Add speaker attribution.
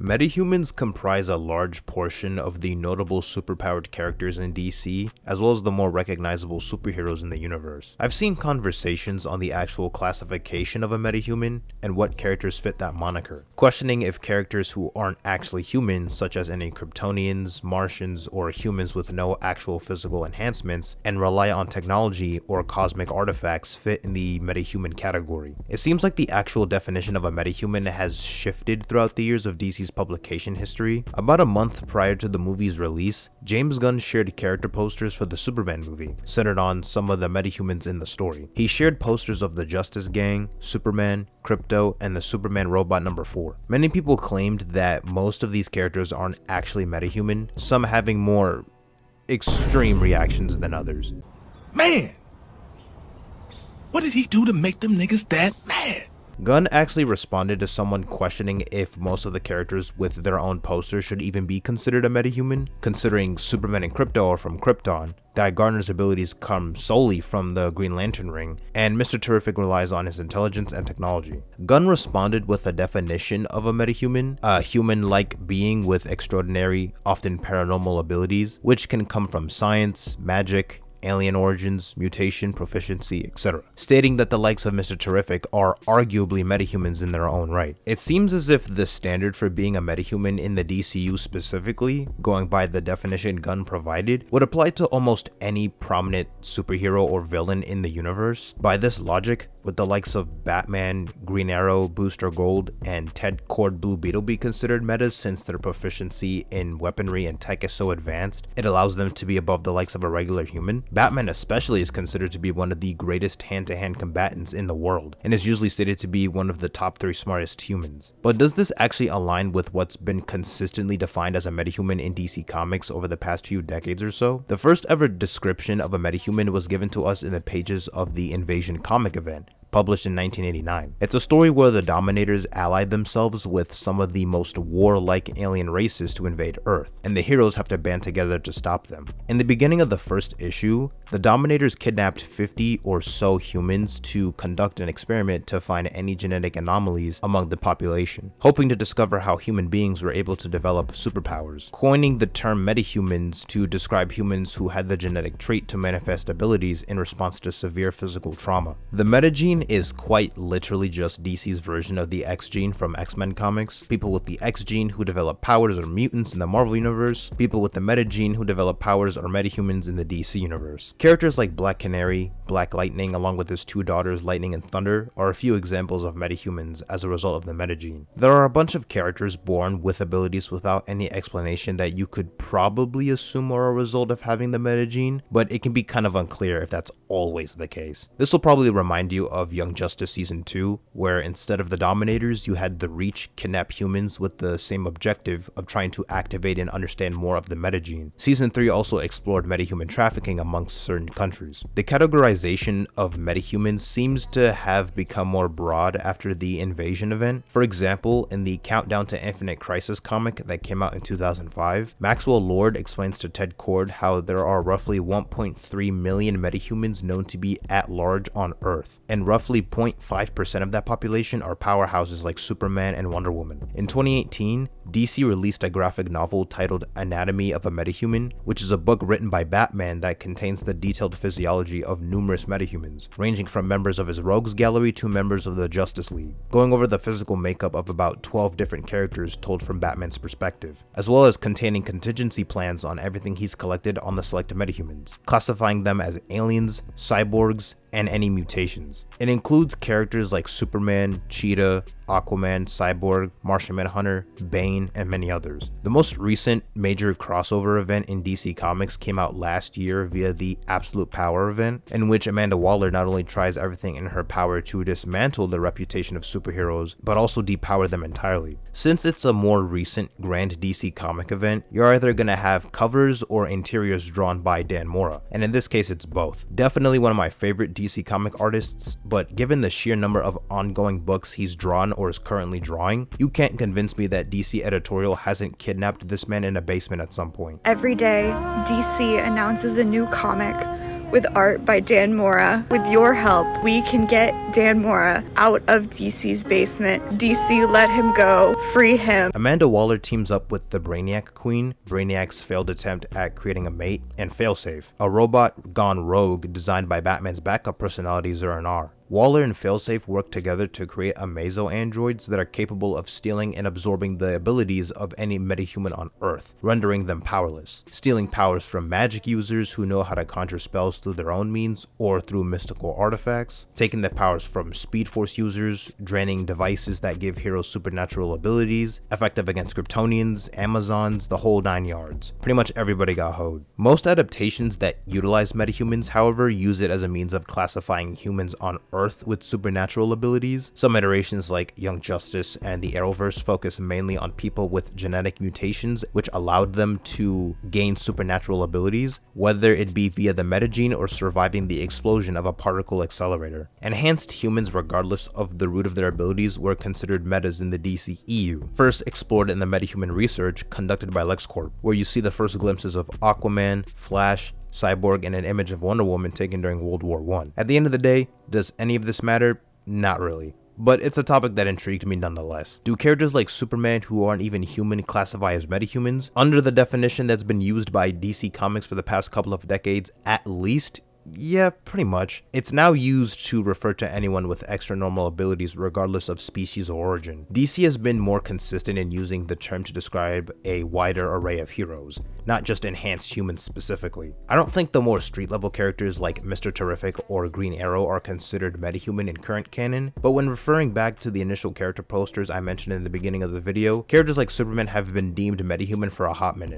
Speaker 1: Metahumans comprise a large portion of the notable superpowered characters in DC, as well as the more recognizable superheroes in the universe. I've seen conversations on the actual classification of a metahuman and what characters fit that moniker, questioning if characters who aren't actually humans, such as any Kryptonians, Martians, or humans with no actual physical enhancements and rely on technology or cosmic artifacts, fit in the metahuman category. It seems like the actual definition of a metahuman has shifted throughout the years of DC's publication history. About a month prior to the movie's release, James Gunn shared character posters for the Superman movie, centered on some of the metahumans in the story. He shared posters of the Justice Gang, Superman, Krypto, and the Superman robot number 4. Many people claimed that most of these characters aren't actually metahuman, some having more extreme reactions than others.
Speaker 2: Man! What did he do to make them niggas that mad?
Speaker 1: Gunn actually responded to someone questioning if most of the characters with their own posters should even be considered a metahuman, considering Superman and Krypto are from Krypton, Guy Gardner's abilities come solely from the Green Lantern ring, and Mr. Terrific relies on his intelligence and technology. Gunn responded with a definition of a metahuman, a human-like being with extraordinary, often paranormal abilities, which can come from science, magic, alien origins, mutation, proficiency, etc., stating that the likes of Mr. Terrific are arguably metahumans in their own right. It seems as if the standard for being a metahuman in the DCU specifically, going by the definition Gunn provided, would apply to almost any prominent superhero or villain in the universe. By this logic, would the likes of Batman, Green Arrow, Booster Gold, and Ted Kord Blue Beetle be considered metas since their proficiency in weaponry and tech is so advanced, it allows them to be above the likes of a regular human? Batman especially is considered to be one of the greatest hand-to-hand combatants in the world, and is usually stated to be one of the top 3 smartest humans. But does this actually align with what's been consistently defined as a metahuman in DC Comics over the past few decades or so? The first ever description of a metahuman was given to us in the pages of the Invasion comic event, published in 1989. It's a story where the Dominators allied themselves with some of the most warlike alien races to invade Earth, and the heroes have to band together to stop them. In the beginning of the first issue, the Dominators kidnapped 50 or so humans to conduct an experiment to find any genetic anomalies among the population, hoping to discover how human beings were able to develop superpowers, coining the term metahumans to describe humans who had the genetic trait to manifest abilities in response to severe physical trauma. The metagene is quite literally just DC's version of the X gene from X-Men comics. People with the X gene who develop powers are mutants in the Marvel universe. People with the metagene who develop powers are metahumans in the DC universe. Characters like Black Canary, Black Lightning, along with his 2 daughters Lightning and Thunder, are a few examples of metahumans as a result of the metagene. There are a bunch of characters born with abilities without any explanation that you could probably assume are a result of having the metagene, but it can be kind of unclear if that's always the case. This will probably remind you of Young Justice Season 2, where instead of the Dominators, you had the Reach kidnap humans with the same objective of trying to activate and understand more of the metagene. Season 3 also explored metahuman trafficking amongst certain countries. The categorization of metahumans seems to have become more broad after the Invasion event. For example, in the Countdown to Infinite Crisis comic that came out in 2005, Maxwell Lord explains to Ted Kord how there are roughly 1.3 million metahumans known to be at large on Earth, and roughly 0.5% of that population are powerhouses like Superman and Wonder Woman. In 2018, DC released a graphic novel titled Anatomy of a Metahuman, which is a book written by Batman that contains the detailed physiology of numerous metahumans, ranging from members of his rogues gallery to members of the Justice League, going over the physical makeup of about 12 different characters told from Batman's perspective, as well as containing contingency plans on everything he's collected on the selected metahumans, classifying them as aliens, cyborgs, and any mutations. It includes characters like Superman, Cheetah, Aquaman, Cyborg, Martian Manhunter, Bane, and many others. The most recent major crossover event in DC Comics came out last year via the Absolute Power event, in which Amanda Waller not only tries everything in her power to dismantle the reputation of superheroes, but also depower them entirely. Since it's a more recent grand DC comic event, you're either gonna have covers or interiors drawn by Dan Mora, and in this case it's both. Definitely one of my favorite DC comic artists, but given the sheer number of ongoing books he's drawn or is currently drawing, you can't convince me that DC editorial hasn't kidnapped this man in a basement at some point.
Speaker 3: Every day, DC announces a new comic with art by Dan Mora. With your help, we can get Dan Mora out of DC's basement. DC, let him go. Free him.
Speaker 1: Amanda Waller teams up with the Brainiac Queen, Brainiac's failed attempt at creating a mate, and Failsafe, a robot gone rogue designed by Batman's backup personality Zur-En-Arrh. Waller and Failsafe work together to create Amazo androids that are capable of stealing and absorbing the abilities of any metahuman on Earth, rendering them powerless, stealing powers from magic users who know how to conjure spells through their own means or through mystical artifacts, taking the powers from Speed Force users, draining devices that give heroes supernatural abilities, effective against Kryptonians, Amazons, the whole 9 yards. Pretty much everybody got hoed. Most adaptations that utilize metahumans, however, use it as a means of classifying humans on Earth with supernatural abilities. Some iterations like Young Justice and the Arrowverse focus mainly on people with genetic mutations which allowed them to gain supernatural abilities, whether it be via the metagene or surviving the explosion of a particle accelerator. Enhanced humans, regardless of the root of their abilities, were considered metas in the DCEU, first explored in the metahuman research conducted by LexCorp, where you see the first glimpses of Aquaman, Flash, Cyborg, and an image of Wonder Woman taken during World War I. At the end of the day, does any of this matter? Not really. But it's a topic that intrigued me nonetheless. Do characters like Superman who aren't even human classify as metahumans? Under the definition that's been used by DC Comics for the past couple of decades, at least, yeah, pretty much. It's now used to refer to anyone with extra normal abilities regardless of species or origin. DC has been more consistent in using the term to describe a wider array of heroes, not just enhanced humans specifically. I don't think the more street level characters like Mr. Terrific or Green Arrow are considered metahuman in current canon, but when referring back to the initial character posters I mentioned in the beginning of the video, characters like Superman have been deemed metahuman for a hot minute.